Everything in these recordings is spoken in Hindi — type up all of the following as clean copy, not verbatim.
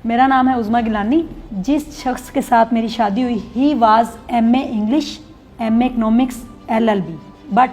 मेरा नाम है उज़मा गिलानी। जिस शख्स के साथ मेरी शादी हुई he was MA English, MA economics, LLB, but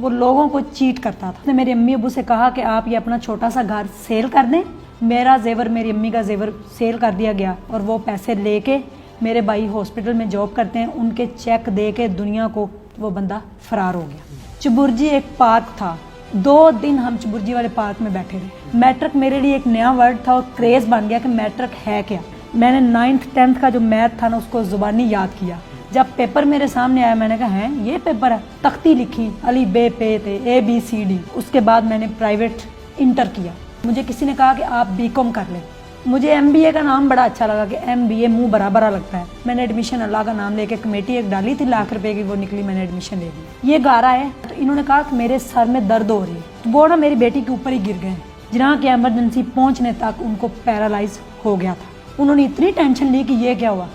वो लोगों को चीट करता था। उसने मेरी अम्मी अबू से कहा कि आप ये अपना छोटा सा घर सेल कर दें। मेरा जेवर, मेरी अम्मी का जेवर सेल कर दिया गया और वो पैसे लेके, मेरे भाई हॉस्पिटल में जॉब करते हैं, उनके चेक दे के दुनिया को वो बंदा फरार हो गया। चुबुर्जी एक पार्क था, 2 दिन हम चुबुर्जी वाले पार्क में बैठे रहे। मैट्रिक मेरे लिए एक नया वर्ड था और क्रेज़ बन गया कि मैट्रिक है क्या। मैंने 9th 10th का जो मैथ था ना उसको ज़ुबानी याद किया। जब पेपर मेरे सामने आया मैंने कहा है ये पेपर है, तख्ती लिखी, अली बे पे थे, ABCD। उसके बाद मैंने प्राइवेट इंटर किया। मुझे किसी ने कहा कि आप BCom कर लें। मुझे MBA का नाम बड़ा अच्छा लगा कि MBA मुंह बड़ा बड़ा लगता है। मैंने एडमिशन अल्लाह का नाम लेके कमेटी एक डाली थी, लाख रुपए की, वो निकली, मैंने एडमिशन ले ली। ये गारा है तो इन्होंने कहा कि मेरे सर में दर्द हो रही है, तो वो ना मेरी बेटी के ऊपर ही गिर गए, जहाँ के एमरजेंसी पहुँचने तक उनको पैरालाइज हो गया था। उन्होंने इतनी टेंशन ली कि ये क्या हुआ,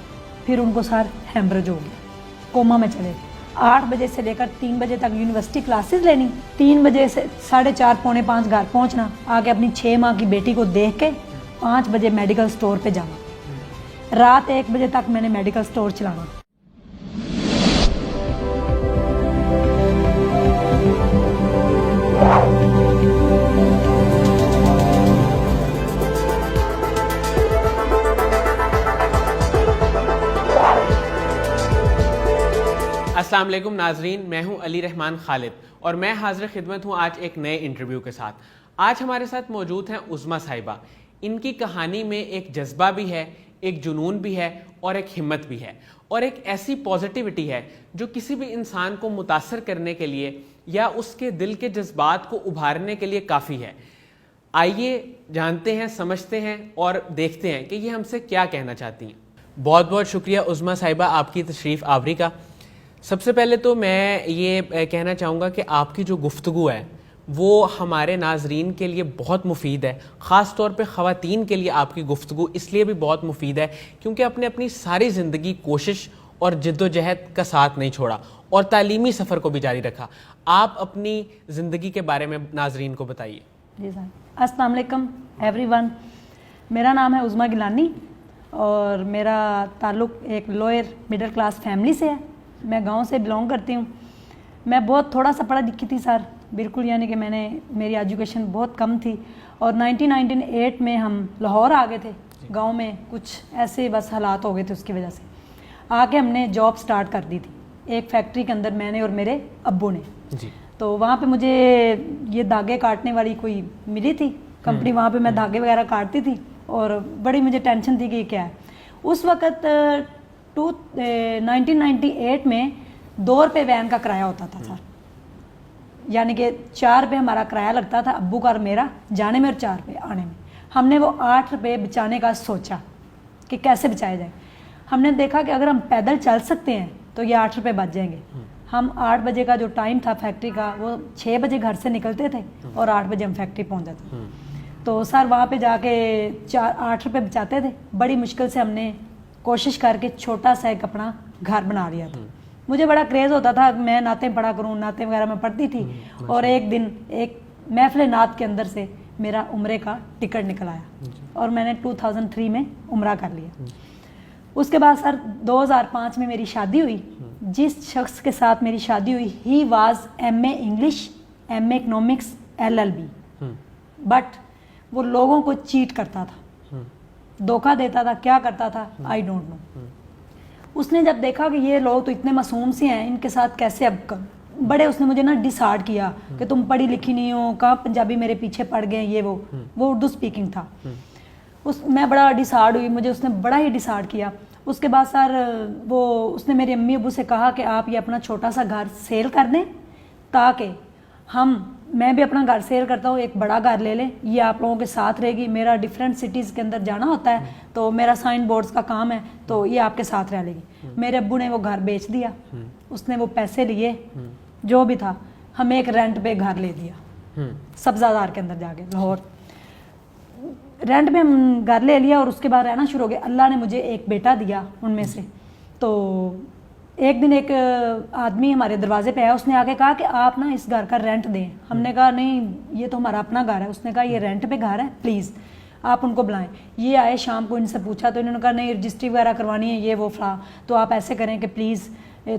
फिर उनको सर हेमरेज हो गया, कोमा में चले गए। 8 बजे से लेकर 3 बजे तक यूनिवर्सिटी क्लासेस लेनी, 3 बजे से 4:30 पौने 5 घर पहुंचना, आके अपनी 6 माह की बेटी को देख के 5 बजे मेडिकल स्टोर पे जाना, रात 1 बजे तक मैंने मेडिकल स्टोर चलाना। अस्सलाम वालेकुम नाजरीन, मैं हूं अली रहमान खालिद और मैं हाजिर खिदमत हूं आज एक नए इंटरव्यू के साथ। आज हमारे साथ मौजूद हैं उज़मा साहिबा। इनकी कहानी में एक जज्बा भी है, एक जुनून भी है और एक हिम्मत भी है और एक ऐसी पॉजिटिविटी है जो किसी भी इंसान को मुतासर करने के लिए या उसके दिल के जज्बात को उभारने के लिए काफ़ी है। आइए जानते हैं, समझते हैं और देखते हैं कि ये हमसे क्या कहना चाहती हैं। बहुत बहुत शुक्रिया उज़मा साहिबा आपकी तशरीफ़ आवरी का। सबसे पहले तो मैं ये कहना चाहूँगा कि आपकी जो गुफ्तगू है वो हमारे नाजरीन के लिए बहुत मुफीद है। ख़ास तौर पे ख़वातीन के लिए आपकी गुफ्तगू इसलिए भी बहुत मुफीद है क्योंकि आपने अपनी सारी ज़िंदगी कोशिश और जद्दोजहद का साथ नहीं छोड़ा और तालीमी सफ़र को भी जारी रखा। आप अपनी ज़िंदगी के बारे में नाजरीन को बताइए। जी सर, अस्सलाम वालेकुम एवरीवन। मेरा नाम है उज़मा गिलानी और मेरा ताल्लुक़ एक लोअर मिडिल क्लास फैमिली से है। मैं गांव से बिलोंग करती हूँ। मैं बहुत थोड़ा सा पढ़ा लिखी थी सर, बिल्कुल, यानी कि मेरी एजुकेशन बहुत कम थी और 1998 में हम लाहौर आ गए थे। गांव में कुछ ऐसे बस हालात हो गए थे, उसकी वजह से आके हमने जॉब स्टार्ट कर दी थी एक फैक्ट्री के अंदर, मैंने और मेरे अब्बू ने जी। तो वहाँ पे मुझे ये धागे काटने वाली कोई मिली थी कंपनी, वहाँ पे मैं धागे वगैरह काटती थी और बड़ी मुझे टेंशन थी कि क्या है। उस वक़्त 1998 में 2 रुपये वैन का किराया होता था सर, यानी कि 4 रुपये हमारा किराया लगता था अब्बू का और मेरा, जाने में और 4 रुपये आने में। हमने वो 8 रुपये बचाने का सोचा कि कैसे बचाया जाए। हमने देखा कि अगर हम पैदल चल सकते हैं तो ये 8 रुपये बच जाएंगे। हम 8 बजे का जो टाइम था फैक्ट्री का, वो 6 बजे घर से निकलते थे और 8 बजे हम फैक्ट्री पहुँच जाते। तो सर वहाँ पे जाके 8 रुपये बचाते थे। बड़ी मुश्किल से हमने कोशिश करके छोटा सा एक अपना घर बना लिया था। मुझे बड़ा क्रेज़ होता था, मैं नातें पढ़ा करूँ, नातें वगैरह में पढ़ती थी। और एक दिन एक महफिल नात के अंदर से मेरा उम्रे का टिकट निकल आया और मैंने 2003 में उम्रा कर लिया। उसके बाद सर 2005 में मेरी शादी हुई। जिस शख्स के साथ मेरी शादी हुई he was MA English, MA economics, LLB, but वो लोगों को चीट करता था, धोखा देता था, क्या करता था आई डोंट नो। उसने जब देखा कि ये लोग तो इतने मासूम से हैं, इनके साथ कैसे अब बड़े, उसने मुझे ना डिसार्ड किया कि तुम पढ़ी लिखी नहीं हो, कहाँ पंजाबी मेरे पीछे पड़ गए, ये वो उर्दू स्पीकिंग था। मैं बड़ा डिसार्ड हुई, मुझे उसने बड़ा ही डिसार्ड किया। उसके बाद सर उसने मेरी अम्मी अबू से कहा कि आप ये अपना छोटा सा घर सेल कर दें ताकि मैं भी अपना घर सेल करता हूँ, एक बड़ा घर ले लें, ये आप लोगों के साथ रहेगी। मेरा डिफरेंट सिटीज़ के अंदर जाना होता है तो मेरा साइन बोर्ड्स का काम है, तो ये आपके साथ रह लेगी। मेरे अब्बू ने वो घर बेच दिया, उसने वो पैसे लिए जो भी था, हमें एक रेंट पे घर ले दिया सब्ज़ादार के अंदर जाके, लाहौर। रेंट पे हम घर ले लिया और उसके बाद रहना शुरू हो गया। अल्लाह ने मुझे एक बेटा दिया उनमें से। तो एक दिन एक आदमी हमारे दरवाजे पे आया, उसने आके कहा कि आप ना इस घर का रेंट दें। हमने कहा नहीं, ये तो हमारा अपना घर है। उसने कहा ये रेंट पे घर है, प्लीज़ आप उनको बुलाएं। ये आए शाम को, इनसे पूछा तो इन्होंने कहा नहीं रजिस्ट्री वगैरह करवानी है, ये वो फला, तो आप ऐसे करें कि प्लीज़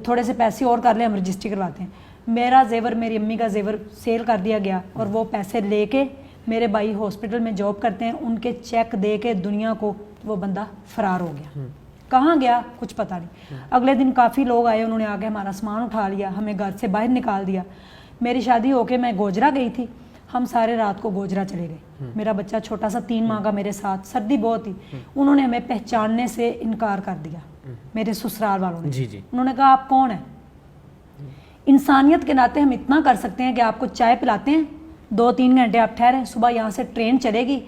थोड़े से पैसे और कर लें, हम रजिस्ट्री करवाते हैं। मेरा जेवर, मेरी अम्मी का जेवर सेल कर दिया गया और वो पैसे लेके, मेरे भाई हॉस्पिटल में जॉब करते हैं, उनके चेक दे के दुनिया को वो बंदा फरार हो गया। कहाँ गया कुछ पता नहीं। अगले दिन काफ़ी लोग आए, उन्होंने आके हमारा सामान उठा लिया, हमें घर से बाहर निकाल दिया। मेरी शादी होके मैं गोजरा गई थी, हम सारे रात को गोजरा चले गए। मेरा बच्चा छोटा सा 3 माह का मेरे साथ, सर्दी बहुत थी। उन्होंने हमें पहचानने से इनकार कर दिया, मेरे ससुराल वालों ने। जी। उन्होंने कहा आप कौन है? इंसानियत के नाते हम इतना कर सकते हैं कि आपको चाय पिलाते हैं, 2-3 घंटे आप ठहरें, सुबह यहाँ से ट्रेन चलेगी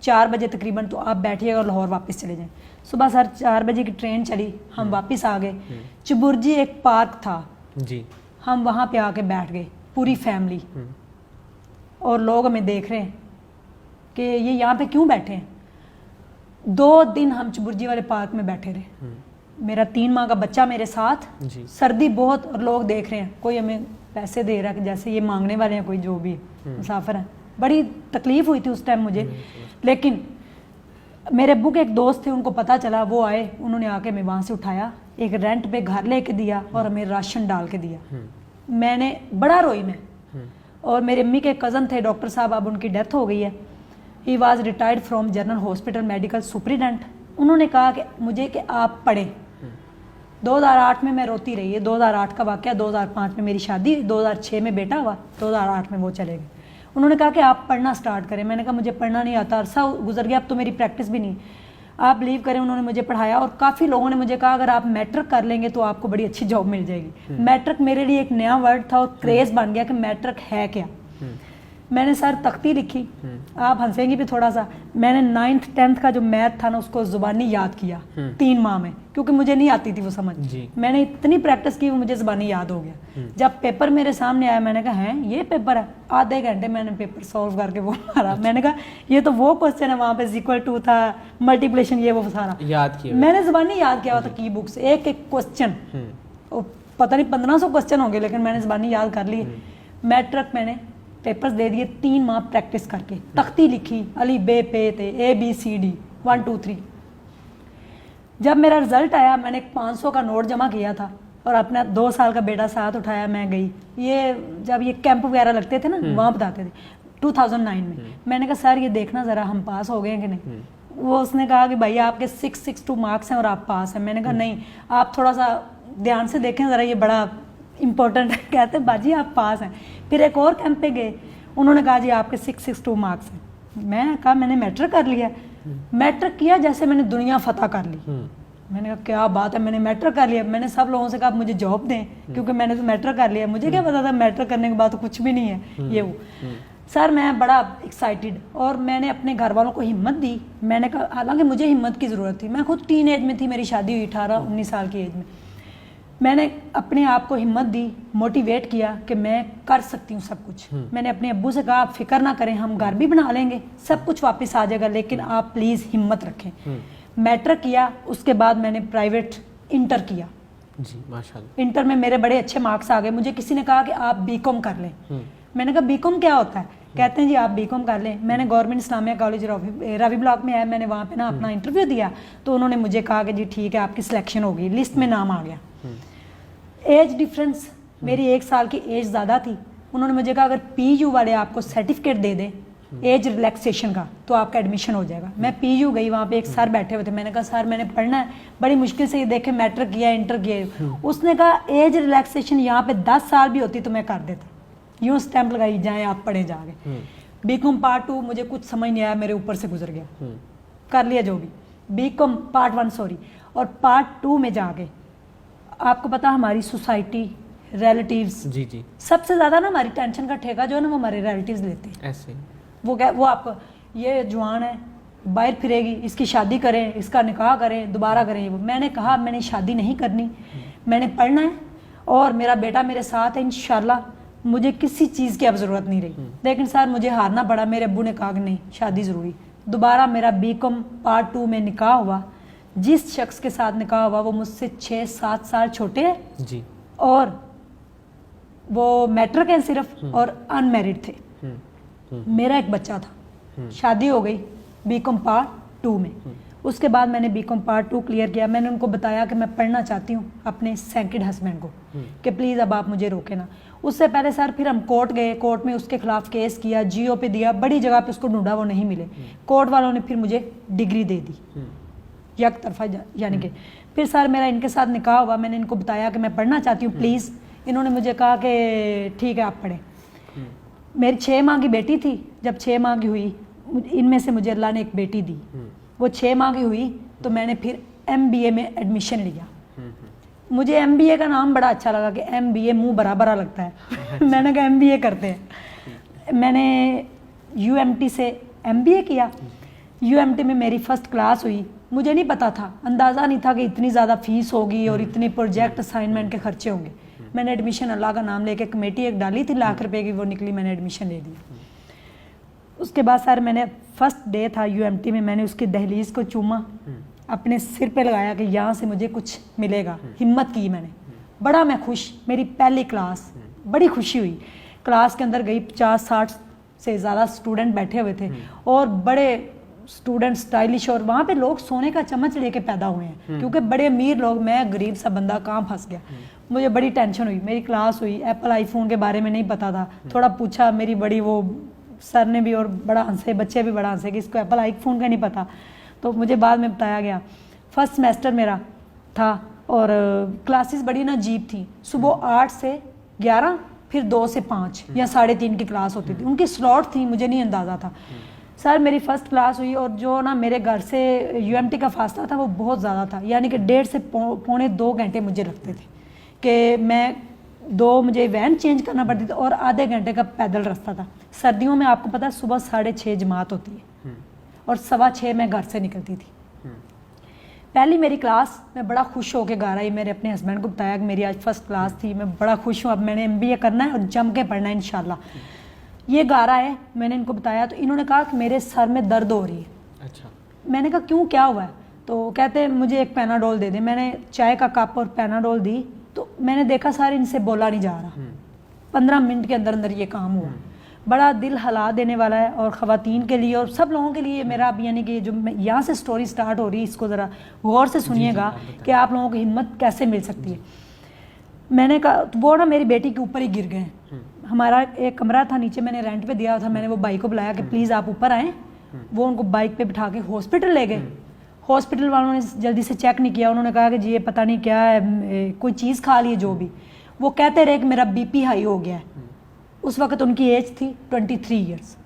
4 बजे तकरीबन, तो आप बैठिएगा और लाहौर वापस चले जाएं। सुबह सर 4 बजे की ट्रेन चली, हम वापस आ गए। चुबुर्जी एक पार्क था जी, हम वहाँ पे आके बैठ गए पूरी फैमिली, और लोग हमें देख रहे हैं कि ये यहाँ पे क्यों बैठे हैं। 2 दिन हम चुबुर्जी वाले पार्क में बैठे रहे। मेरा 3 माह का बच्चा मेरे साथ, सर्दी बहुत, और लोग देख रहे हैं। कोई हमें पैसे दे रहा है कि जैसे ये मांगने वाले हैं, कोई जो भी मुसाफिर हैं। बड़ी तकलीफ हुई थी उस टाइम मुझे, लेकिन मेरे अब्बू के एक दोस्त थे, उनको पता चला, वो आए, उन्होंने आके हमें वहाँ से उठाया, एक रेंट पे घर लेके दिया और हमें राशन डाल के दिया। मैंने बड़ा रोई मैं। और मेरे अम्मी के कज़न थे डॉक्टर साहब, अब उनकी डेथ हो गई है। He was retired from general hospital medical superintendent. उन्होंने कहा कि मुझे कि आप पढ़ें। 2008 में मैं रोती रही है, 2008 का वाक़या, 2005 में मेरी शादी, 2006 में बेटा हुआ, 2008 में वो चले गए। उन्होंने कहा कि आप पढ़ना स्टार्ट करें। मैंने कहा मुझे पढ़ना नहीं आता, अरसा गुजर गया, अब तो मेरी प्रैक्टिस भी नहीं। आप बिलीव करें, उन्होंने मुझे पढ़ाया और काफ़ी लोगों ने मुझे कहा अगर आप मैट्रिक कर लेंगे तो आपको बड़ी अच्छी जॉब मिल जाएगी। मैट्रिक मेरे लिए एक नया वर्ड था और क्रेज़ बन गया कि मैट्रिक है क्या। मैंने सर तख्ती लिखी, आप हंसेंगी भी थोड़ा सा। मैंने 9th 10th का जो मैथ था ना, उसको ज़ुबानी याद किया 3 माह में, क्योंकि मुझे नहीं आती थी वो समझ। मैंने इतनी प्रैक्टिस की, वो मुझे ज़ुबानी याद हो गया। जब पेपर मेरे सामने आया, मैंने कहा है ये पेपर है। आधे घंटे मैंने पेपर सॉल्व करके वो मारा। मैंने कहा ये तो वो क्वेश्चन है, वहाँ पे इक्वल टू था, मल्टीप्लिकेशन, ये वो सारा याद किया। मैंने ज़ुबानी याद किया हुआ था की बुक से, एक एक क्वेश्चन। पता नहीं 1500 क्वेश्चन होंगे, लेकिन मैंने ज़ुबानी याद कर ली। मैट्रिक मैंने पेपर्स दे दिए 3 माह प्रैक्टिस करके, तख्ती लिखी, अली बे पे थे, ABCD 1 2 3। जब मेरा रिजल्ट आया, मैंने 500 का नोट जमा किया था और अपना 2 साल का बेटा साथ उठाया, मैं गई। ये जब ये कैंप वगैरह लगते थे ना, वहाँ बताते थे 2009 में। मैंने कहा सर ये देखना ज़रा हम पास हो गए हैं कि नहीं। वो उसने कहा कि भाई आपके 662 मार्क्स हैं और आप पास हैं। मैंने कहा नहीं, आप थोड़ा सा ध्यान से देखें ज़रा, ये बड़ा इम्पोर्टेंट है। कहते बाजी आप पास हैं। फिर एक और कैंप पे गए, उन्होंने कहा जी आपके 662 मार्क्स हैं। मैं कहा मैंने मैट्रिक कर लिया। मैट्रिक किया जैसे मैंने दुनिया फतह कर ली। मैंने कहा क्या बात है, मैंने मैट्रिक कर लिया। मैंने सब लोगों से कहा मुझे जॉब दें, क्योंकि मैंने तो मैट्रिक कर लिया। मुझे क्या पता था मैट्रिक करने के बाद तो कुछ भी नहीं है ये वो। सर मैं बड़ा एक्साइटेड, और मैंने अपने घर वालों को हिम्मत दी। मैंने कहा, हालांकि मुझे हिम्मत की ज़रूरत थी, मैं खुद टीन एज में थी, मेरी शादी हुई 18-19 साल की एज में। मैंने अपने आप को हिम्मत दी, मोटिवेट किया कि मैं कर सकती हूँ सब कुछ। मैंने अपने अब्बू से कहा आप फिक्र ना करें, हम घर भी बना लेंगे, सब कुछ वापस आ जाएगा, लेकिन आप प्लीज़ हिम्मत रखें। मैट्रिक किया, उसके बाद मैंने प्राइवेट इंटर किया जी, माशाल्लाह। इंटर में मेरे बड़े अच्छे मार्क्स आ गए। मुझे किसी ने कहा कि आप बीकॉम कर लें। मैंने कहा बीकॉम क्या होता है? कहते हैं जी आप बीकॉम कर लें। मैंने government Islamia college Ravi block में आया, मैंने वहाँ पे ना अपना इंटरव्यू दिया, तो उन्होंने मुझे कहा कि जी ठीक है आपकी सिलेक्शन होगी, लिस्ट में नाम आ गया। एज डिफरेंस, मेरी 1 साल की एज ज़्यादा थी। उन्होंने मुझे कहा अगर PU वाले आपको सर्टिफिकेट दे दें एज रिलैक्सेशन का, तो आपका एडमिशन हो जाएगा। मैं PU गई, वहाँ पे एक सर बैठे हुए थे। मैंने कहा सर मैंने पढ़ना है, बड़ी मुश्किल से ये देखे मैट्रिक किया, इंटर किया। उसने कहा एज रिलैक्सेशन यहाँ पे 10 साल भी होती तो मैं कर देता। यूँ स्टैंप लगाई जाए आप पढ़े जाके। बीकॉम पार्ट 2 मुझे कुछ समझ नहीं आया, मेरे ऊपर से गुजर गया, कर लिया जो भी। बीकॉम पार्ट 1 सॉरी, और पार्ट 2 में जाके आपको पता हमारी सोसाइटी, रिलेटिव्स, जी सबसे ज़्यादा ना हमारी टेंशन का ठेका जो है ना वो हमारे रिलेटिव्स लेते हैं। ऐसे वो आपको ये जवान है, बाहर फिरेगी, इसकी शादी करें, इसका निकाह करें, दोबारा करें। वो मैंने कहा मैंने शादी नहीं करनी, मैंने पढ़ना है और मेरा बेटा मेरे साथ है इंशाल्लाह। मुझे किसी चीज़ की अब ज़रूरत नहीं रही। लेकिन सर मुझे हारना पड़ा। मेरे अब्बू ने कहा कि नहीं शादी ज़रूरी। दोबारा मेरा बीकॉम पार्ट 2 में निकाह हुआ। जिस शख्स के साथ निकाह हुआ वो मुझसे 6-7 साल छोटे हैं जी, और वो मैट्रिक हैं सिर्फ, और अनमैरिड थे। मेरा एक बच्चा था, शादी हो गई, बीकॉम पार्ट 2 में। उसके बाद मैंने बीकॉम पार्ट 2 क्लियर किया। मैंने उनको बताया कि मैं पढ़ना चाहती हूँ अपने सेकंड हस्बैंड को, कि प्लीज़ अब आप मुझे रोके ना। उससे पहले सर फिर हम कोर्ट गए, कोर्ट में उसके खिलाफ केस किया, जीओ पे दिया, बड़ी जगह पे उसको ढूंढा, वो नहीं मिले। कोर्ट वालों ने फिर मुझे डिग्री दे दी एक तरफा, यानी कि फिर सर मेरा इनके साथ निकाह हुआ। मैंने इनको बताया कि मैं पढ़ना चाहती हूँ प्लीज़। इन्होंने मुझे कहा कि ठीक है आप पढ़ें। मेरी 6 माह की बेटी थी। जब 6 माह की हुई, इनमें से मुझे अल्लाह ने एक बेटी दी। वो 6 माह की हुई तो मैंने फिर MBA में एडमिशन लिया। मुझे MBA का नाम बड़ा अच्छा लगा कि MBA मुंह बड़ा बड़ा लगता है। मैंने कहा MBA करते हैं। मैंने UMT से MBA किया। UMT में मेरी फर्स्ट क्लास हुई। मुझे नहीं पता था, अंदाज़ा नहीं था कि इतनी ज़्यादा फीस होगी और इतने प्रोजेक्ट असाइनमेंट के खर्चे होंगे। मैंने एडमिशन अल्लाह का नाम लेके कमेटी एक डाली थी लाख रुपए की, वो निकली, मैंने एडमिशन ले लिया। उसके बाद सर मैंने फर्स्ट डे था UMT में, मैंने उसकी दहलीज को चूमा, अपने सिर पे लगाया कि यहाँ से मुझे कुछ मिलेगा। हिम्मत की मैंने, बड़ा मैं खुश, मेरी पहली क्लास, बड़ी खुशी हुई। क्लास के अंदर गई, 50-60 से ज़्यादा स्टूडेंट बैठे हुए थे और बड़े स्टूडेंट स्टाइलिश, और वहाँ पे लोग सोने का चम्मच लेके पैदा हुए हैं, क्योंकि बड़े अमीर लोग, मैं गरीब सा बंदा कहाँ फंस गया। मुझे बड़ी टेंशन हुई। मेरी क्लास हुई, एप्पल आईफोन के बारे में नहीं पता था, थोड़ा पूछा, मेरी बड़ी वो सर ने भी और बड़ा हंसे, बच्चे भी बड़ा हंसे कि इसको एप्पल आईफोन का नहीं पता। तो मुझे बाद में बताया गया। फर्स्ट सेमेस्टर मेरा था और क्लासेस बड़ी ना अजीब थी। सुबह 8 से 11, फिर 2 से 5 या 3:30 की क्लास होती थी। उनकी स्लॉट थी, मुझे नहीं अंदाज़ा था। सर मेरी फर्स्ट क्लास हुई और जो ना मेरे घर से UMT का फासला था वो बहुत ज़्यादा था, यानी कि 1.5 से पौने 2 घंटे मुझे लगते थे कि मैं मुझे वैन चेंज करना पड़ती थी और आधे घंटे का पैदल रास्ता था। सर्दियों में आपको पता है सुबह 6:30 जमात होती है और 6:15 मैं घर से निकलती थी। पहली मेरी क्लास, मैं बड़ा खुश होकर घर आई। मेरे अपने हस्बैंड को बताया कि मेरी आज फर्स्ट क्लास थी, मैं बड़ा खुश हूँ, अब मैंने MBA करना है और जम के पढ़ना है इंशाल्लाह। ये गारा है, मैंने इनको बताया तो इन्होंने कहा कि मेरे सर में दर्द हो रही है। अच्छा। मैंने कहा क्यों, क्या हुआ है? तो कहते हैं मुझे एक पैनाडोल दे दे। मैंने चाय का कप और पैनाडोल दी तो मैंने देखा सर इनसे बोला नहीं जा रहा। 15 मिनट के अंदर अंदर ये काम हुआ। बड़ा दिल हिला देने वाला है, और ख़वातीन के लिए और सब लोगों के लिए मेरा, अब यानी कि जो यहाँ से स्टोरी स्टार्ट हो रही है, इसको ज़रा गौर से सुनिएगा कि आप लोगों को हिम्मत कैसे मिल सकती है। मैंने कहा वो ना मेरी बेटी के ऊपर ही गिर गए। हमारा एक कमरा था नीचे, मैंने रेंट पे दिया था। मैंने वो बाइक को बुलाया कि प्लीज़ आप ऊपर आएँ। वो उनको बाइक पे बिठा के हॉस्पिटल ले गए। हॉस्पिटल वालों ने जल्दी से चेक नहीं किया। उन्होंने कहा कि जी ये पता नहीं क्या है, कोई चीज़ खा ली है जो भी। वो कहते रहे कि मेरा BP हाई हो गया है। उस वक्त उनकी एज थी 23 ईयर्स।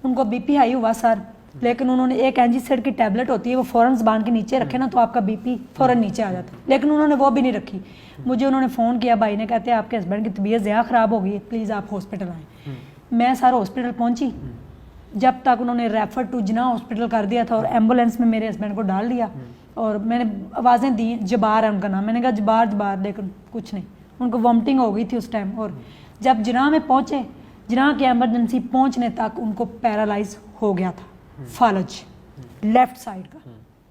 उनको BP हाई हुआ सर, लेकिन उन्होंने एक एंजीसाइड की टैबलेट होती है, वो फ़ौरन ज़बान के नीचे रखे ना तो आपका BP फ़ौरन नीचे आ जाता है, लेकिन उन्होंने वो भी नहीं रखी। मुझे उन्होंने फ़ोन किया, भाई ने, कहते हैं आपके हस्बैंड की तबीयत ज़्यादा ख़राब हो गई है, प्लीज़ आप हॉस्पिटल आएँ। मैं सर हॉस्पिटल पहुँची। जब तक उन्होंने रेफर टू जिना हॉस्पिटल कर दिया था और एम्बुलेंस में मेरे हस्बैंड को डाल दिया और मैंने आवाज़ें दी, जबार है उनका नाम। मैंने कहा जबार, लेकिन कुछ नहीं, उनको वॉमिटिंग हो गई थी उस टाइम। और जब जिना में पहुँचे, जिना की एमरजेंसी पहुँचने तक उनको पैरालाइज हो गया था, फालज लेफ़्ट साइड का,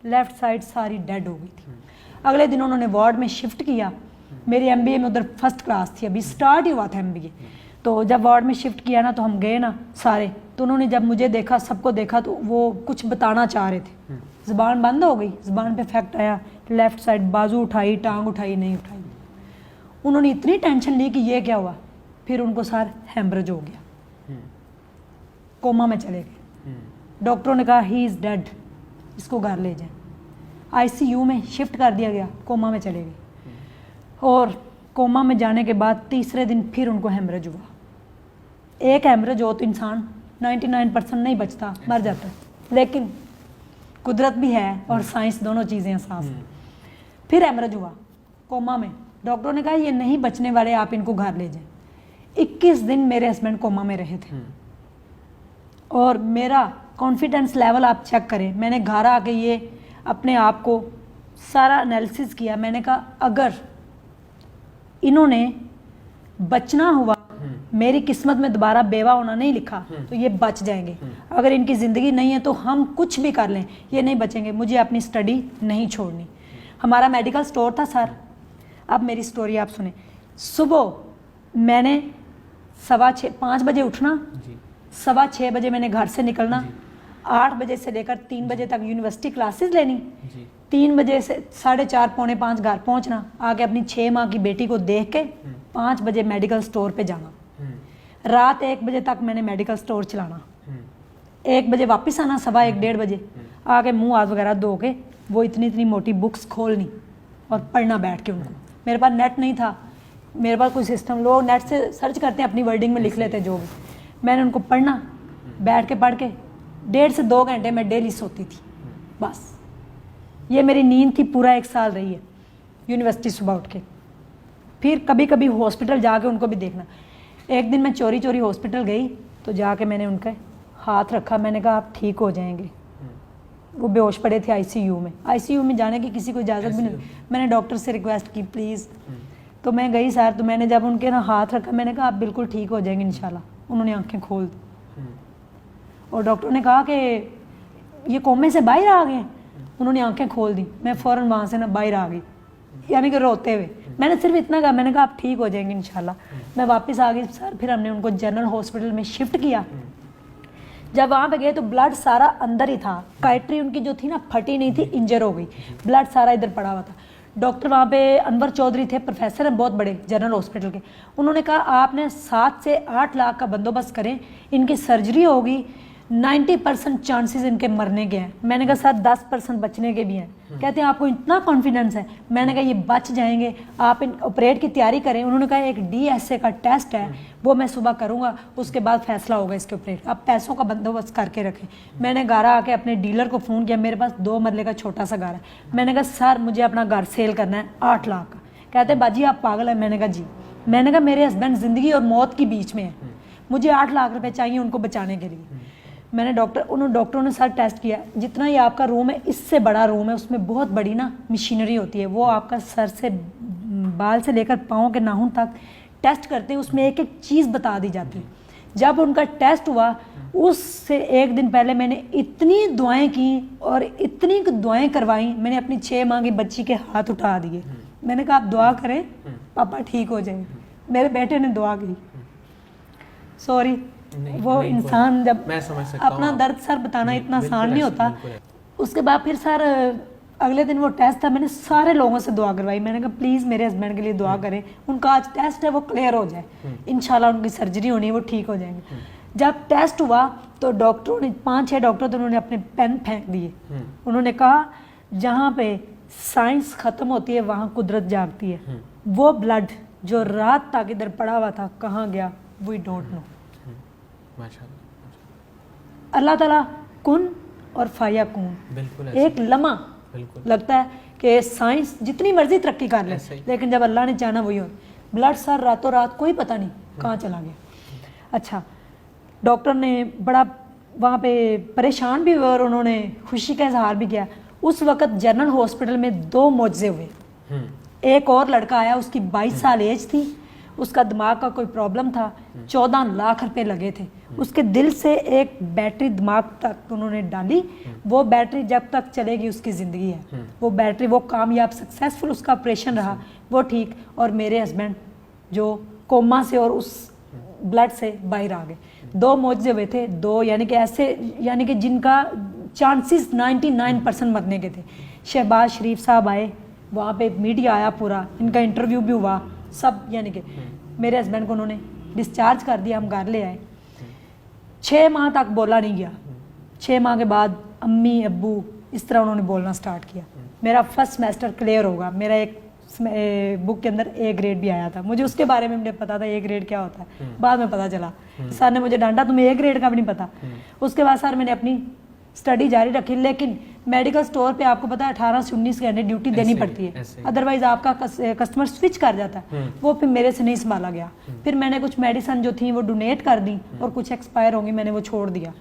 लेफ़्ट साइड सारी डेड हो गई थी। अगले दिन उन्होंने वार्ड में शिफ्ट किया। मेरी MBA में उधर फर्स्ट क्लास थी, अभी स्टार्ट ही हुआ था MBA। तो जब वार्ड में शिफ्ट किया ना तो हम गए ना सारे, तो उन्होंने जब मुझे देखा, सबको देखा, तो वो कुछ बताना चाह रहे थे, ज़बान बंद हो गई, ज़बान पे इफेक्ट आया, लेफ़्ट साइड बाजू उठाई, टांग उठाई, नहीं उठाई। उन्होंने इतनी टेंशन ली कि ये क्या हुआ। फिर उनको सर हेमरेज हो गया, कोमा में चले गए। डॉक्टरों ने कहा ही इज़ डेड, इसको घर ले जाए। ICU में शिफ्ट कर दिया गया, कोमा में चले गए। और कोमा में जाने के बाद तीसरे दिन फिर उनको हेमरेज हुआ। एक हेमरेज हो तो इंसान 99% नहीं बचता, मर जाता है, लेकिन कुदरत भी है और साइंस, दोनों चीज़ें एहसास हैं। फिर हेमरेज हुआ कोमा में। डॉक्टरों ने कहा ये नहीं बचने वाले, आप इनको घर ले जाएं। 21 दिन मेरे हस्बैंड कोमा में रहे थे और मेरा कॉन्फिडेंस लेवल आप चेक करें। मैंने घर आके ये अपने आप को सारा एनालिसिस किया। मैंने कहा अगर इन्होंने बचना हुआ, मेरी किस्मत में दोबारा बेवा होना नहीं लिखा, तो ये बच जाएंगे। अगर इनकी ज़िंदगी नहीं है तो हम कुछ भी कर लें, ये नहीं बचेंगे। मुझे अपनी स्टडी नहीं छोड़नी। हमारा मेडिकल स्टोर था सर। अब मेरी स्टोरी आप सुने। सुबह मैंने 5:15 बजे उठना, 6:15 बजे मैंने घर से निकलना, 8 बजे से लेकर 3 बजे तक यूनिवर्सिटी क्लासेस लेनी, जी 3 बजे से 4:30 पौने 5 घर पहुंचना, आके अपनी 6 माह की बेटी को देख के 5 बजे मेडिकल स्टोर पे जाना, रात 1 बजे तक मैंने मेडिकल स्टोर चलाना, 1 बजे वापस आना, 1:15 बजे आके मुंह हाथ वगैरह धो के वो इतनी मोटी बुक्स खोलनी और पढ़ना बैठ के उनको। मेरे पास नेट नहीं था, मेरे पास कोई सिस्टम, लोग नेट से सर्च करते हैं अपनी वर्डिंग में लिख लेते हैं जो भी, मैंने उनको पढ़ना बैठ के, पढ़ के 1.5 से 2 घंटे मैं डेली सोती थी बस। ये मेरी नींद थी, पूरा 1 साल रही है यूनिवर्सिटी सुबह उठ के। फिर कभी कभी हॉस्पिटल जाके उनको भी देखना। एक दिन मैं चोरी चोरी हॉस्पिटल गई तो जाके मैंने उनके हाथ रखा, मैंने कहा आप ठीक हो जाएंगे। वो बेहोश पड़े थे आईसीयू में, आईसीयू में जाने की किसी को इजाज़त भी नहीं। मैंने डॉक्टर से रिक्वेस्ट की प्लीज़, तो मैं गई सर, तो मैंने जब उनके ना हाथ रखा मैंने कहा आप बिल्कुल ठीक हो जाएंगे इंशाल्लाह। उन्होंने आंखें खोल दी और डॉक्टर ने कहा कि ये कोमे से बाहर आ गए। उन्होंने आंखें खोल दी, मैं फ़ौरन वहाँ से ना बाहर आ गई, यानी कि रोते हुए। मैंने सिर्फ इतना कहा, मैंने कहा आप ठीक हो जाएंगे इंशाल्लाह। मैं वापस आ गई सर, फिर हमने उनको जनरल हॉस्पिटल में शिफ्ट किया। जब वहाँ पे गए तो ब्लड सारा अंदर ही था, काइट्री उनकी जो थी ना फटी नहीं थी, इंजर हो गई, ब्लड सारा इधर पड़ा हुआ था। डॉक्टर वहाँ पे अनवर चौधरी थे, प्रोफेसर हैं बहुत बड़े जनरल हॉस्पिटल के। उन्होंने कहा आपने 7 से 8 लाख का बंदोबस्त करें, इनकी सर्जरी होगी, 90% चांसेस इनके मरने के हैं। मैंने कहा सर 10% बचने के भी हैं। कहते हैं आपको इतना कॉन्फिडेंस है? मैंने कहा ये बच जाएंगे, आप इन ऑपरेट की तैयारी करें। उन्होंने कहा एक DSA का टेस्ट है, वो मैं सुबह करूँगा, उसके बाद फैसला होगा इसके ऑपरेट। आप पैसों का बंदोबस्त करके रखें। मैंने घर आके अपने डीलर को फ़ोन किया, मेरे पास 2 मरले का छोटा सा घर है। मैंने कहा सर मुझे अपना घर सेल करना है 8 लाख का। कहते बाजी आप पागल हैं? मैंने कहा जी। मैंने कहा मेरे हस्बैंड ज़िंदगी और मौत के बीच में है, मुझे 8 लाख रुपये चाहिए उनको बचाने के लिए। मैंने डॉक्टरों ने सर टेस्ट किया, जितना ही आपका रूम है इससे बड़ा रूम है, उसमें बहुत बड़ी ना मशीनरी होती है, वो आपका सर से बाल से लेकर पाँव के नाखून तक टेस्ट करते हैं, उसमें एक एक चीज़ बता दी जाती है। जब उनका टेस्ट हुआ उससे 1 दिन पहले मैंने इतनी दुआएं की और इतनी दुआएं करवाई, मैंने अपनी 6 माह की बच्ची के हाथ उठा दिए। मैंने कहा आप दुआ करें पापा ठीक हो जाएंगे। मेरे बेटे ने दुआ की। सॉरी वो इंसान जब मैं समझ सकता अपना दर्द सर बताना इतना आसान नहीं होता। उसके बाद फिर सर अगले दिन वो टेस्ट था, मैंने सारे लोगों से दुआ करवाई। मैंने कहा प्लीज़ मेरे हस्बैंड के लिए दुआ करें, उनका आज टेस्ट है वो क्लियर हो जाए, इंशाल्लाह उनकी सर्जरी होनी है वो ठीक हो जाएंगे। जब टेस्ट हुआ तो डॉक्टरों ने 5-6 डॉक्टर तो उन्होंने अपने पेन फेंक दिए। उन्होंने कहा जहाँ पे साइंस ख़त्म होती है वहाँ कुदरत जागती है। वो ब्लड जो रात तक इधर पड़ा हुआ था कहाँ गया वी डोंट नो। अल्लाह ताला कुन और फाया कून, बिल्कुल एक लम्हा लगता है कि साइंस जितनी मर्जी तरक्की कर ले, लेकिन जब अल्लाह ने चाहा वही हो। ब्लड सर रातों रात कोई पता नहीं कहाँ चला गया। अच्छा, डॉक्टर ने बड़ा वहाँ पे परेशान भी हुए और उन्होंने खुशी का इजहार भी किया। उस वक़्त जनरल हॉस्पिटल में 2 मौजज़े हुए। एक और लड़का आया, उसकी 22 साल एज थी, उसका दिमाग का कोई प्रॉब्लम था, 14 लाख रुपए लगे थे। उसके दिल से एक बैटरी दिमाग तक उन्होंने डाली, वो बैटरी जब तक चलेगी उसकी ज़िंदगी है। वो बैटरी वो कामयाब सक्सेसफुल, उसका ऑपरेशन रहा, वो ठीक। और मेरे हस्बैंड जो कोमा से और उस ब्लड से बाहर आ गए। 2 मौजज़े हुए थे, 2 यानी कि ऐसे यानी कि जिनका चांसेस 99% मरने के थे। शहबाज शरीफ साहब आए, वहाँ पे मीडिया आया पूरा, इनका इंटरव्यू भी हुआ सब, यानी कि मेरे हस्बैंड को उन्होंने डिस्चार्ज कर दिया, हम घर ले आए। 6 माह तक बोला नहीं गया। 6 माह के बाद अम्मी अब्बू इस तरह उन्होंने बोलना स्टार्ट किया। मेरा फर्स्ट सेमेस्टर क्लियर होगा, मेरा एक बुक के अंदर A ग्रेड भी आया था। मुझे उसके बारे में मुझे पता था A ग्रेड क्या होता है, बाद में पता चला। सर ने मुझे डांटा तुम्हें A ग्रेड का भी नहीं पता। उसके बाद सर मैंने अपनी स्टडी जारी रखी, लेकिन मेडिकल स्टोर पे आपको पता है 18 से 19 घंटे ड्यूटी देनी पड़ती है, अदरवाइज आपका कस्टमर स्विच कर जाता है। वो फिर मेरे से नहीं संभाला गया। फिर मैंने कुछ मेडिसिन जो थी वो डोनेट कर दी और कुछ एक्सपायर होंगी, मैंने वो छोड़ दिया।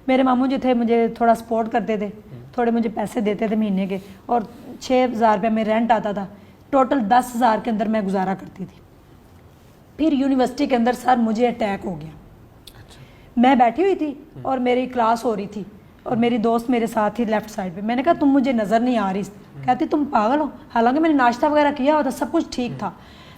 मेरे मामू जो थे मुझे थोड़ा सपोर्ट करते थे, थोड़े मुझे पैसे देते थे महीने के, और 6,000 रुपये में रेंट आता था। टोटल 10,000 के अंदर मैं गुजारा करती थी। फिर यूनिवर्सिटी के अंदर सर मुझे अटैक हो गया। मैं बैठी हुई थी और मेरी क्लास हो रही थी और मेरी दोस्त मेरे साथ थी लेफ्ट साइड पे। मैंने कहा तुम मुझे नज़र नहीं आ रही। कहती तुम पागल हो, हालांकि मैंने नाश्ता वगैरह किया हुआ था, सब कुछ ठीक था।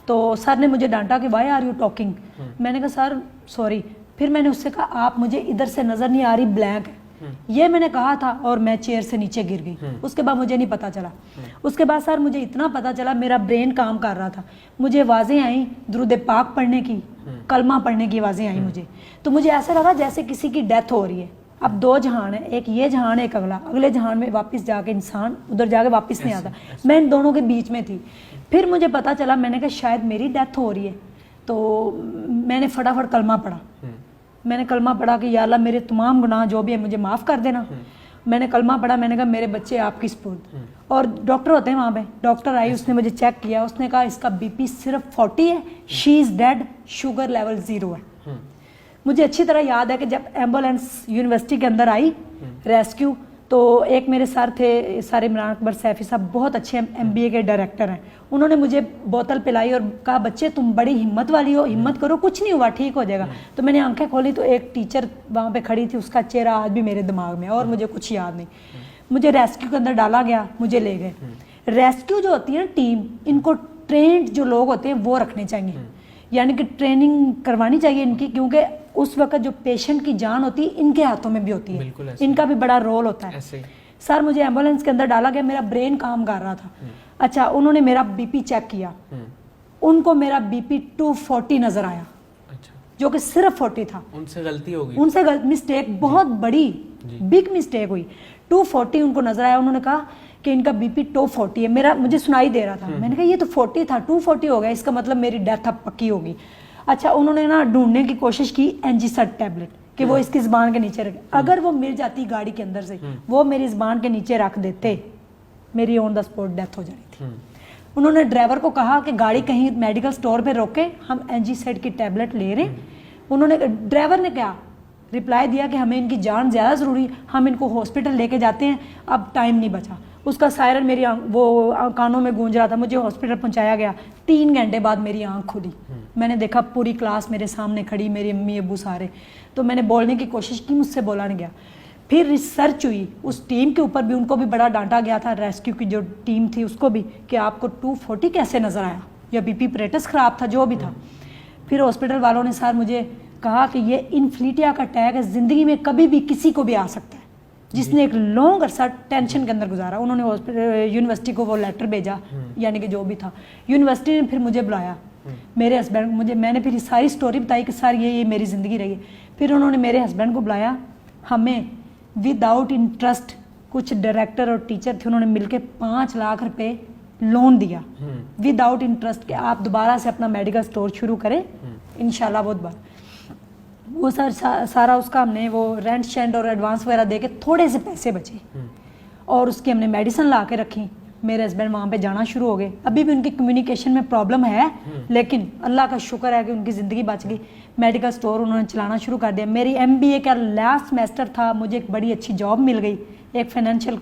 तो सर ने मुझे डांटा कि वाई आर यू टॉकिंग। मैंने कहा सर सॉरी। फिर मैंने उससे कहा आप मुझे इधर से नज़र नहीं आ रही, ब्लैंक है। ये मैंने कहा था और मैं चेयर से नीचे गिर गई। उसके बाद मुझे नहीं पता चला। उसके बाद सर मुझे इतना पता चला, मेरा ब्रेन काम कर रहा था, मुझे आवाज़ें आई दुरूद पाक पढ़ने की, कलमा पढ़ने की आवाज़ें आई मुझे। तो मुझे ऐसा लगा जैसे किसी की डेथ हो रही है। अब दो जहान है, एक ये जहान है, एक अगले जहान में वापस जाके इंसान उधर जाके वापस नहीं आता। मैं इन दोनों के बीच में थी। फिर मुझे पता चला, मैंने कहा शायद मेरी डेथ हो रही है। तो मैंने फटाफट कलमा पढ़ा। मैंने कलमा पढ़ा कि या अल्लाह मेरे तमाम गुनाह जो भी है मुझे माफ़ कर देना। मैंने कलमा पढ़ा, मैंने कहा मेरे बच्चे आपकी स्पुर्द। और डॉक्टर होते हैं वहाँ पे, डॉक्टर आई, उसने मुझे चेक किया, उसने कहा इसका बीपी सिर्फ 40 है, she is dead, sugar level 0 है। मुझे अच्छी तरह याद है कि जब एम्बुलेंस यूनिवर्सिटी के अंदर आई रेस्क्यू, तो एक मेरे सर थे सर इमरान अकबर सैफी साहब, बहुत अच्छे MBA के डायरेक्टर हैं। उन्होंने मुझे बोतल पिलाई और कहा बच्चे तुम बड़ी हिम्मत वाली हो, हिम्मत करो, कुछ नहीं हुआ, ठीक हो जाएगा। तो मैंने आंखें खोली तो एक टीचर वहाँ पे खड़ी थी, उसका चेहरा आज भी मेरे दिमाग में है और मुझे कुछ याद नहीं। मुझे रेस्क्यू के अंदर डाला गया, मुझे ले गए। रेस्क्यू जो होती है ना टीम, इनको ट्रेंड जो लोग होते हैं वो रखने चाहिए, यानी कि ट्रेनिंग करवानी चाहिए इनकी, क्योंकि उस वक्त जो पेशेंट की जान होती है इनके हाथों में भी होती है, इनका भी बड़ा रोल होता है। सर मुझे एम्बुलेंस के अंदर डाला गया, मेरा ब्रेन काम कर रहा था। अच्छा, उन्होंने मेरा बीपी चेक किया, उनको मेरा बीपी 240 नजर आया। अच्छा। जो कि सिर्फ 40 था। उनसे गलती हो गई, उनसे मिस्टेक, बहुत बड़ी बिग मिस्टेक हुई। 240 उनको नजर आया। उन्होंने कहा कि इनका बीपी 240 है। मेरा मुझे सुनाई दे रहा था, मैंने कहा ये तो 40 था, 240 हो गया, इसका मतलब मेरी डेथ अब पक्की होगी। अच्छा, उन्होंने ना ढूंढने की कोशिश की एनजीसट टैबलेट कि वो इसकी ज़बान के नीचे रखे। अगर वो मिल जाती गाड़ी के अंदर से, वो मेरी ज़बान के नीचे रख देते, मेरी ऑन द स्पॉट डेथ हो जानी थी। उन्होंने ड्राइवर को कहा कि गाड़ी कहीं मेडिकल स्टोर पे रोके, हम एनजीसट की टैबलेट ले रहे हैं। उन्होंने, ड्राइवर ने क्या रिप्लाई दिया कि हमें इनकी जान ज़्यादा ज़रूरी, हम इनको हॉस्पिटल लेके जाते हैं, अब टाइम नहीं बचा। उसका सायरन मेरी वो कानों में गूंज रहा था। मुझे हॉस्पिटल पहुंचाया गया। 3 घंटे बाद मेरी आंख खुली। मैंने देखा पूरी क्लास मेरे सामने खड़ी, मेरी अम्मी अब्बू सारे। तो मैंने बोलने की कोशिश की, मुझसे बोला नहीं गया। फिर रिसर्च हुई उस टीम के ऊपर भी, उनको भी बड़ा डांटा गया था, रेस्क्यू की जो टीम थी उसको भी, कि आपको 240 कैसे नज़र आया, या बीपी प्रेटस ख़राब था, जो भी था। फिर हॉस्पिटल वालों ने सर मुझे कहा कि ये इन्फ्लीटिया का अटैक है, ज़िंदगी में कभी भी किसी को भी आ सकता है। जिसने एक लॉन्ग अरसा टेंशन के अंदर गुजारा, उन्होंने यूनिवर्सिटी को वो लेटर भेजा, यानी कि जो भी था। यूनिवर्सिटी ने फिर मुझे बुलाया, मेरे हस्बैंड, मैंने फिर सारी स्टोरी बताई कि सर ये मेरी ज़िंदगी रही है। फिर उन्होंने मेरे हस्बैंड को बुलाया, हमें विदाउट इंटरेस्ट, कुछ डायरेक्टर और टीचर थे, उन्होंने मिलकर 5 लाख रुपए लोन दिया विदाउट इंटरेस्ट, कि आप दोबारा से अपना मेडिकल स्टोर शुरू करें इंशाल्लाह। बहुत बार वो सर सारा उसका हमने वो रेंट शेंट और एडवांस वगैरह दे के थोड़े से पैसे बचे, और उसकी हमने मेडिसिन ला के रखी। मेरे हस्बैंड वहाँ पे जाना शुरू हो गए। अभी भी उनकी कम्युनिकेशन में प्रॉब्लम है, लेकिन अल्लाह का शुक्र है कि उनकी ज़िंदगी बच गई। मेडिकल स्टोर उन्होंने चलाना शुरू कर दिया। मेरी MBA का लास्ट सेमेस्टर था, मुझे एक बड़ी अच्छी जॉब मिल गई, एक फाइनेंशियल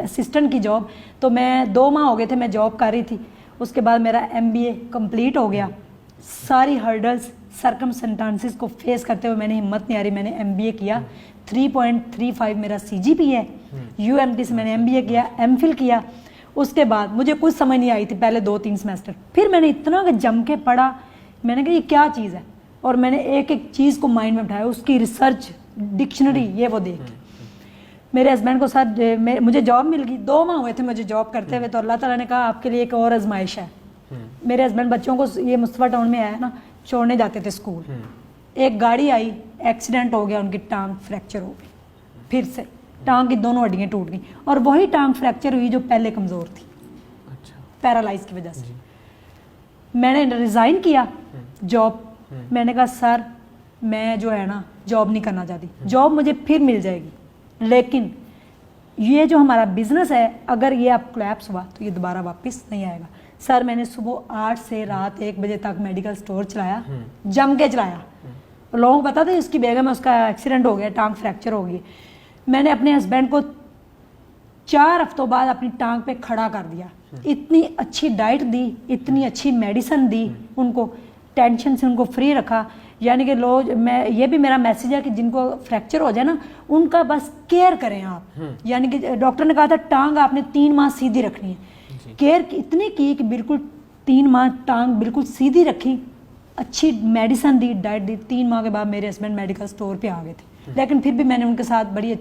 असिस्टेंट की जॉब। तो मैं 2 माह हो गए थे मैं जॉब कर रही थी। उसके बाद मेरा MBA कंप्लीट हो गया। सारी हर्डल्स सर्कमस्टेंसेस को फेस करते हुए मैंने हिम्मत नहीं हारी, मैंने MBA किया। 3.35 मेरा CGP है। UMT से मैंने MBA किया, MPhil किया। उसके बाद मुझे कुछ समझ नहीं आई थी पहले 2-3 सेमेस्टर। फिर मैंने इतना जम के पढ़ा, मैंने कहा ये क्या चीज़ है, और मैंने एक एक चीज़ को माइंड में उठाया, उसकी रिसर्च, डिक्शनरी, ये वो देख के। मेरे हस्बैंड को सर मुझे जॉब मिल गई। 2 माह हुए थे मुझे जॉब करते हुए, तो अल्लाह ताला ने कहा आपके लिए एक और आजमाइश है। मेरे हस्बैंड बच्चों को, ये मुस्तफा टाउन में आया ना, छोड़ने जाते थे स्कूल। एक गाड़ी आई, एक्सीडेंट हो गया, उनकी टांग फ्रैक्चर हो गई, फिर से टांग की दोनों हड्डियाँ टूट गई, और वही टांग फ्रैक्चर हुई जो पहले कमज़ोर थी। अच्छा। पैरालाइज की वजह से। मैंने रिज़ाइन किया जॉब। मैंने कहा सर मैं जो है ना जॉब नहीं करना चाहती, जॉब मुझे फिर मिल जाएगी, लेकिन ये जो हमारा बिजनेस है अगर ये अब कोलैप्स हुआ तो ये दोबारा वापस नहीं आएगा। सर मैंने सुबह 8 से रात 1 बजे तक मेडिकल स्टोर चलाया, जम के चलाया। लोगों को पता था उसकी बेगम है, उसका एक्सीडेंट हो गया, टांग फ्रैक्चर हो गई। मैंने अपने हस्बैंड को 4 हफ्तों बाद अपनी टांग पे खड़ा कर दिया। इतनी अच्छी डाइट दी, इतनी अच्छी मेडिसिन दी, उनको टेंशन से उनको फ्री रखा। यानी कि लोग, मैं ये भी मेरा मैसेज है कि जिनको फ्रैक्चर हो जाए ना, उनका बस केयर करें आप। यानी कि डॉक्टर ने कहा था टांग आपने 3 माह सीधी रखनी है, केयर इतनी की कि बिल्कुल 3 माह टांग बिल्कुल सीधी रखी, अच्छी मेडिसिन दी, डाइट दी। 3 माह के बाद मेरे हस्बैंड मेडिकल स्टोर पे आ गए थे। लेकिन फिर भी मैंने उनके साथ बड़ी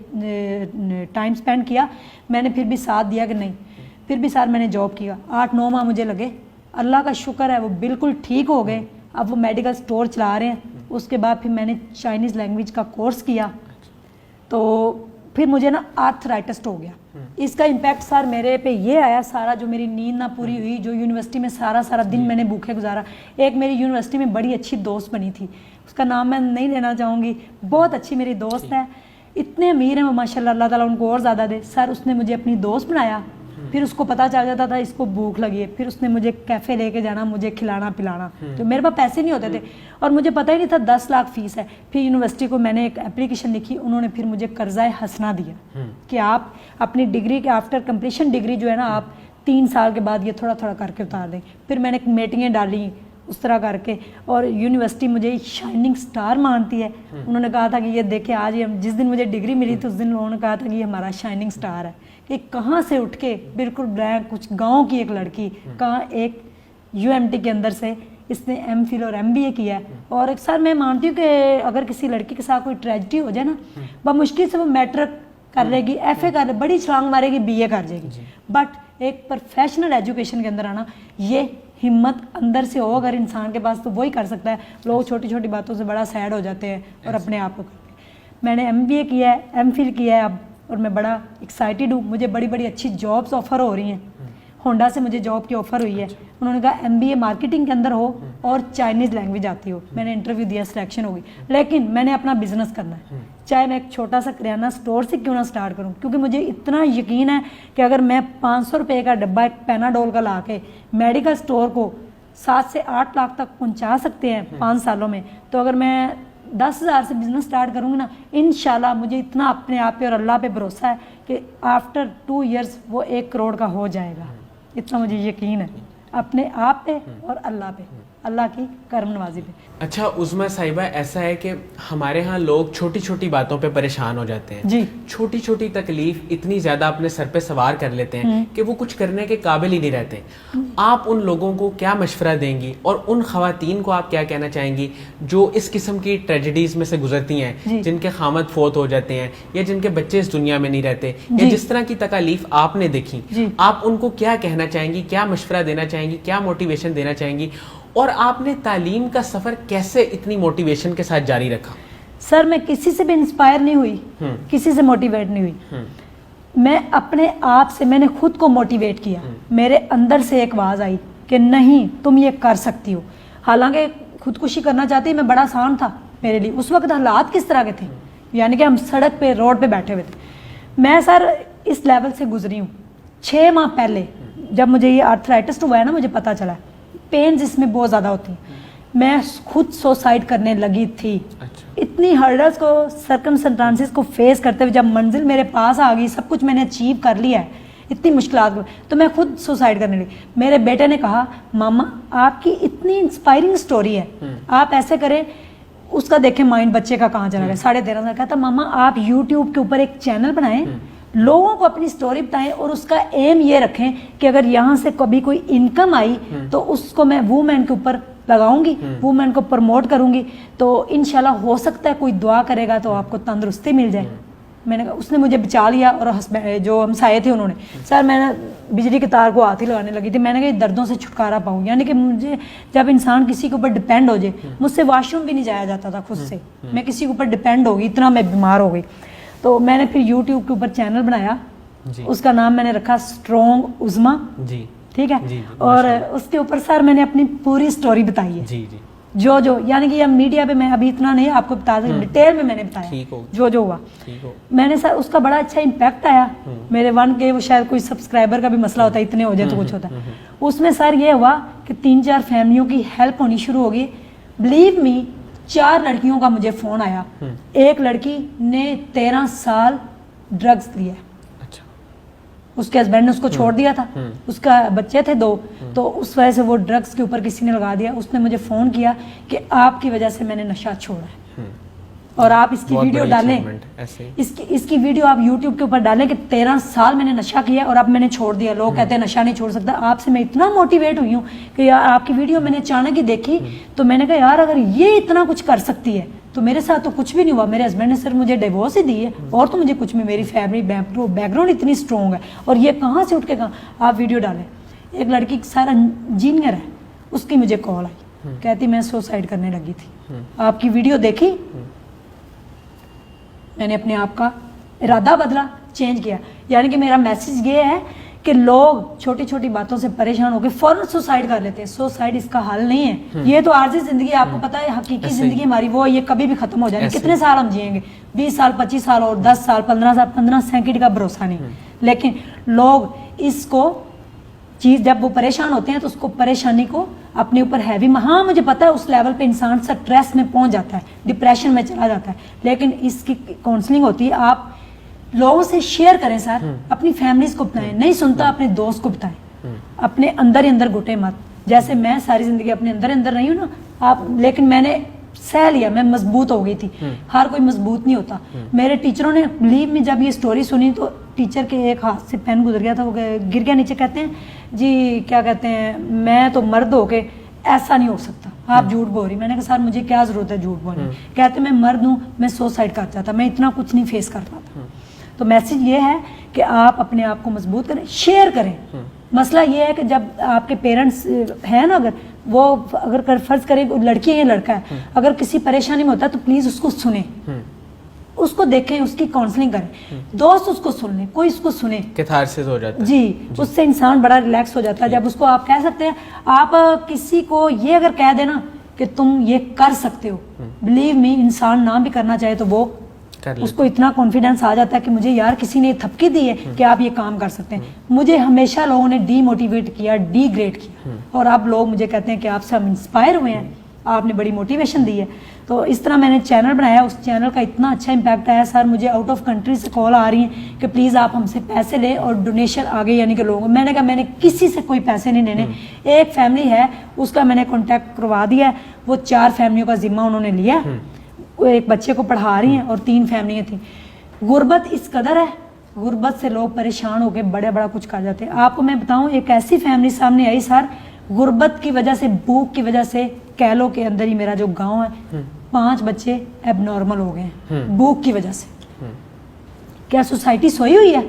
टाइम स्पेंड किया, मैंने फिर भी साथ दिया कि नहीं। फिर भी सर मैंने जॉब किया, 8-9 माह मुझे लगे, अल्लाह का शुक्र है वो बिल्कुल ठीक हो गए, अब वो मेडिकल स्टोर चला रहे हैं। उसके बाद फिर मैंने चाइनीज़ लैंग्वेज का कोर्स किया, तो फिर मुझे ना आर्थराइटिस हो गया। इसका इम्पैक्ट सर मेरे पे ये आया, सारा जो मेरी नींद ना पूरी हुई, जो यूनिवर्सिटी में सारा दिन मैंने भूखे गुजारा। एक मेरी यूनिवर्सिटी में बड़ी अच्छी दोस्त बनी थी, उसका नाम मैं नहीं लेना चाहूँगी, बहुत अच्छी मेरी दोस्त है, इतने अमीर हैं वो माशाल्लाह, अल्लाह ताला उनको और ज़्यादा दे। सर उसने मुझे अपनी दोस्त बनाया, फिर उसको पता चल जाता था इसको भूख लगी है, फिर उसने मुझे कैफ़े लेके जाना, मुझे खिलाना पिलाना। तो मेरे पास पैसे नहीं होते थे और मुझे पता ही नहीं था 10 लाख फीस है। फिर यूनिवर्सिटी को मैंने एक एप्लीकेशन लिखी, उन्होंने फिर मुझे कर्जा हसना दिया कि आप अपनी डिग्री के आफ्टर कंप्लीशन डिग्री जो है ना, आप 3 साल के बाद ये थोड़ा थोड़ा करके उतार दें। फिर मैंने मीटिंगें डाली उस तरह करके, और यूनिवर्सिटी मुझे एक शाइनिंग स्टार मानती है। उन्होंने कहा था कि ये देखे आज ये, जिस दिन मुझे डिग्री मिली थी उस दिन उन्होंने कहा था कि ये हमारा शाइनिंग स्टार है, कि कहाँ से उठ के बिल्कुल ब्लैक कुछ गांव की एक लड़की, कहाँ एक यूएमटी के अंदर से इसने एमफिल और एमबीए किया है। और एक सर मैं मानती हूँ कि अगर किसी लड़की के साथ कोई ट्रेजिडी हो जाए ना, मुश्किल से वो मैट्रिक कर लेगी, एफए कर ले, बड़ी छलांग मारेगी, बीए कर जाएगी, बट एक प्रोफेशनल एजुकेशन के अंदर आना, ये हिम्मत अंदर से हो अगर इंसान के पास, तो वही कर सकता है। लोग छोटी छोटी बातों से बड़ा सैड हो जाते हैं और अपने आप को करते हैं। मैंने एमबीए किया है, एमफिल किया है अब, और मैं बड़ा एक्साइटेड हूँ। मुझे बड़ी बड़ी अच्छी जॉब्स ऑफर हो रही हैं। होंडा से मुझे जॉब की ऑफ़र हुई है, उन्होंने कहा एमबीए मार्केटिंग के अंदर हो और चाइनीज़ लैंग्वेज आती हो। मैंने इंटरव्यू दिया, सिलेक्शन हो गई, लेकिन मैंने अपना बिजनेस करना है, चाहे मैं एक छोटा सा किराना स्टोर से क्यों ना स्टार्ट करूं, क्योंकि मुझे इतना यकीन है कि अगर मैं 500 रुपये का डब्बा एक पेनाडोल का ला के मेडिकल स्टोर को 7 से 8 लाख तक पहुंचा सकते हैं 5 सालों में, तो अगर मैं 10,000 से बिजनेस स्टार्ट करूंगी ना, इंशाल्लाह मुझे इतना अपने आप पे और अल्लाह पे भरोसा है कि आफ्टर 2 इयर्स वो 1 करोड़ का हो जाएगा। इतना मुझे यकीन है अपने आप पे और अल्लाह पे, अल्लाह की करम नवाजी पे। अच्छा उज़्मा साहिबा, ऐसा है कि हमारे यहाँ लोग छोटी छोटी बातों पे परेशान हो जाते हैं जी। छोटी छोटी तकलीफ इतनी ज़्यादा अपने सर पे सवार कर लेते हैं कि वो कुछ करने के काबिल ही नहीं रहते। आप उन लोगों को क्या मशवरा देंगी और उन ख़वातीन को आप क्या कहना चाहेंगी जो इस किस्म की ट्रेजेडीज़ में से गुजरती हैं, जिनके खामद फोत हो जाते हैं या जिनके बच्चे इस दुनिया में नहीं रहते, या जिस तरह की तकालीफ आपने देखी, आप उनको क्या कहना चाहेंगी, क्या मशवरा देना चाहेंगी, क्या मोटिवेशन देना चाहेंगी, और आपने तालीम का सफ़र कैसे इतनी मोटिवेशन के साथ जारी रखा? सर मैं किसी से भी इंस्पायर नहीं हुई, किसी से मोटिवेट नहीं हुई, मैं अपने आप से, मैंने खुद को मोटिवेट किया। मेरे अंदर से एक आवाज़ आई कि नहीं तुम ये कर सकती हो। हालांकि खुदकुशी करना चाहती मैं, बड़ा आसान था मेरे लिए। उस वक्त हालात किस तरह के थे, यानी कि हम सड़क पे रोड पे बैठे हुए थे। मैं सर इस लेवल से गुजरी हूँ। 6 माह पहले जब मुझे ये आर्थराइटिस हुआ है ना, मुझे पता चला पेन जिसमें बहुत ज़्यादा होती है, मैं खुद सुसाइड करने लगी थी। अच्छा। इतनी हर्डल्स को, सर्कमस्टेंसेस को फेस करते हुए जब मंजिल मेरे पास आ गई, सब कुछ मैंने अचीव कर लिया है, इतनी मुश्किलात को, तो मैं खुद सुसाइड करने लगी। मेरे बेटे ने कहा मामा आपकी इतनी इंस्पायरिंग स्टोरी है, आप ऐसे करें। उसका देखें माइंड बच्चे का कहाँ चला गया, 13.5 साल का था। मामा आप यूट्यूब के ऊपर एक चैनल बनाएं, लोगों को अपनी स्टोरी बताएं और उसका एम ये रखें कि अगर यहाँ से कभी कोई इनकम आई तो उसको मैं वुमेन के ऊपर लगाऊंगी, वुमेन को प्रमोट करूंगी, तो इंशाल्लाह हो सकता है कोई दुआ करेगा तो आपको तंदुरुस्ती मिल जाए। मैंने कहा, उसने मुझे बचा लिया। और जो हमसाये थे उन्होंने, सर मैंने बिजली के तार को हाथ ही लगाने लगी थी। मैंने कहा दर्दों से छुटकारा पाऊँ, यानी कि मुझे जब इंसान किसी के ऊपर डिपेंड हो जाए, मुझसे वॉशरूम भी नहीं जाया जाता था खुद से, मैं किसी के ऊपर डिपेंड हो गई, इतना मैं बीमार हो गई। तो मैंने फिर यूट्यूब के ऊपर चैनल बनाया, उसका नाम मैंने रखा स्ट्रॉन्ग उज़्मा, ठीक है जी, और उसके ऊपर सर मैंने अपनी पूरी स्टोरी बताई है जी, जो यानी कि मीडिया पे मैं अभी इतना नहीं आपको बता सकती, डिटेल में मैंने बताया जो हुआ। मैंने सर उसका बड़ा अच्छा इम्पैक्ट आया मेरे 1K, वो शायद कोई सब्सक्राइबर का भी मसला होता है, इतने हो जाए तो कुछ होता है। उसमें सर ये हुआ कि 3-4 फैमिलियों की हेल्प होनी शुरू होगी। बिलीव मी, 4 लड़कियों का मुझे फोन आया। एक लड़की ने 13 साल ड्रग्स लिया, उसके हस्बैंड ने उसको छोड़ दिया था, उसका बच्चे थे 2, तो उस वजह से वो ड्रग्स के ऊपर किसी ने लगा दिया। उसने मुझे फ़ोन किया कि आपकी वजह से मैंने नशा छोड़ा है और आप इसकी वीडियो डालें, इसकी वीडियो आप यूट्यूब के ऊपर डालें कि 13 साल मैंने नशा किया और अब मैंने छोड़ दिया। लोग कहते हैं नशा नहीं छोड़ सकता। आपसे मैं इतना मोटिवेट हुई हूँ कि यार आपकी वीडियो मैंने अचानक ही देखी, तो मैंने कहा यार अगर ये इतना कुछ कर सकती है तो मेरे साथ तो कुछ भी नहीं हुआ, मेरे हस्बैंड ने सिर्फ मुझे डिवोर्स ही दी है और तो मुझे कुछ भी, मेरी फैमिली बैकग्राउंड इतनी स्ट्रॉन्ग है। और ये कहाँ से उठ के कहाँ आप वीडियो डालें, एक लड़की सारा इंजीनियर है, उसकी मुझे कॉल आई, कहती मैं सुसाइड करने लगी थी, आपकी वीडियो देखी, मैंने अपने आप का इरादा बदला, चेंज किया। यानी कि मेरा मैसेज ये है कि लोग छोटी छोटी बातों से परेशान होकर फौरन सुसाइड कर लेते हैं। सुसाइड इसका हल नहीं है, ये तो आर्जी जिंदगी, आपको पता है हकीकी जिंदगी हमारी वो ये कभी भी खत्म हो जाएगी। कितने साल हम जिएंगे, 20 साल 25 साल और 10 साल 15 साल, 15 सेकंड का भरोसा नहीं। लेकिन लोग इसको चीज जब वो परेशान होते हैं तो उसको परेशानी को अपने ऊपर हैवी, हाँ मुझे पता है उस लेवल पे इंसान स्ट्रेस में पहुंच जाता है, डिप्रेशन में चला जाता है, लेकिन इसकी काउंसलिंग होती है। आप लोगों से शेयर करें सर, अपनी फैमिलीज को बताएं, नहीं सुनता अपने दोस्त को बताएं, अपने अंदर ही अंदर घुटे मत। जैसे मैं सारी जिंदगी अपने अंदर अंदर रही हूँ ना आप, लेकिन मैंने सह लिया, मैं मजबूत हो गई थी। हर कोई मजबूत नहीं होता। मेरे टीचरों ने बिलीव में जब ये स्टोरी सुनी तो टीचर के एक हाथ से पेन गुजर गया था, वो गिर गया नीचे, कहते हैं जी क्या कहते हैं, मैं तो मर्द होके ऐसा नहीं हो सकता, आप झूठ बोल रही। मैंने कहा सर मुझे क्या जरूरत है झूठ बोलने, कहते मैं मर्द हूँ, मैं सुसाइड कर जाता, मैं इतना कुछ नहीं फेस कर पाता। तो मैसेज ये है कि आप अपने आप को मजबूत करें, शेयर करें। मसला ये है कि जब आपके पेरेंट्स हैं ना, अगर वो अगर फर्ज करें लड़की है या लड़का है, अगर किसी परेशानी में होता है तो प्लीज उसको सुने, उसको देखें, उसकी काउंसलिंग करें। दोस्त उसको सुन ले, कोई उसको सुने, कैथारसिस हो जाता है जी, उससे इंसान बड़ा रिलैक्स हो जाता है। जब उसको आप कह सकते हैं, आप किसी को ये अगर कह देना कि तुम ये कर सकते हो, बिलीव मी, इंसान ना भी करना चाहे तो वो उसको इतना कॉन्फिडेंस आ जाता है कि मुझे यार किसी ने थपकी दी है कि आप ये काम कर सकते हैं। मुझे हमेशा लोगों ने डीमोटिवेट किया, डीग्रेड किया, और अब लोग मुझे कहते हैं कि आपसे हम इंस्पायर हुए हैं, आपने बड़ी मोटिवेशन दी है। तो इस तरह मैंने चैनल बनाया, उस चैनल का इतना अच्छा इम्पैक्ट आया सर, मुझे आउट ऑफ कंट्री से कॉल आ रही है कि प्लीज़ आप हमसे पैसे लें और डोनेशन आगे, यानी कि लोगों, मैंने कहा मैंने किसी से कोई पैसे नहीं लेने। एक फैमिली है उसका मैंने कॉन्टैक्ट करवा दिया है, वो 4 फैमिलियों का जिम्मा उन्होंने लिया, वो एक बच्चे को पढ़ा रही हैं और 3 फैमिलियाँ थी। गुर्बत इस कदर है, गुर्बत से लोग परेशान होकर बड़ा कुछ कर जाते हैं। आपको मैं बताऊं, एक ऐसी फैमिली सामने आई सर, गुर्बत की वजह से, भूख की वजह से, कैलो के अंदर ही मेरा जो गांव है, 5 बच्चे एबनॉर्मल हो गए हैं भूख की वजह से। क्या सोसाइटी सोई हुई है?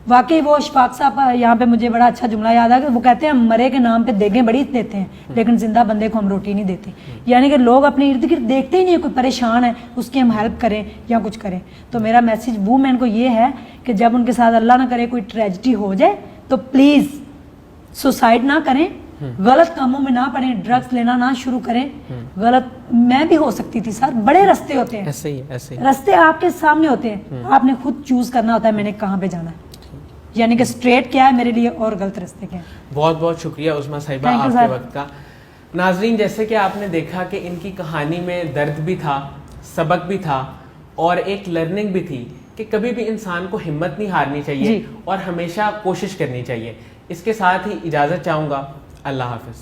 वाकई वो इशफाक साहब यहाँ पे मुझे बड़ा अच्छा जुमला याद आ गया, वो कहते हैं हम मरे के नाम पे देगें बड़ी देते हैं लेकिन जिंदा बंदे को हम रोटी नहीं देते। यानी कि लोग अपने इर्द गिर्द देखते ही नहीं है, कोई परेशान है उसकी हम हेल्प करें या कुछ करें। तो मेरा मैसेज वूमेन को ये है कि जब उनके साथ अल्लाह ना करे कोई ट्रेजिडी हो जाए तो प्लीज़ सुसाइड ना करें, गलत कामों में ना पड़ें, ड्रग्स लेना ना शुरू करें। गलत मैं भी हो सकती थी सर, बड़े रास्ते होते हैं, ऐसे ही रास्ते आपके सामने होते हैं, आपने खुद चूज करना होता है मैंने कहाँ पे जाना है, यानी कि स्ट्रेट क्या है मेरे लिए और गलत रास्ते क्या है। बहुत बहुत शुक्रिया उस्मा साहिबा आपके वक्त का। नाजरीन, जैसे कि आपने देखा कि इनकी कहानी में दर्द भी था, सबक भी था और एक लर्निंग भी थी कि कभी भी इंसान को हिम्मत नहीं हारनी चाहिए और हमेशा कोशिश करनी चाहिए। इसके साथ ही इजाज़त चाहूँगा। अल्लाह हाफिज़।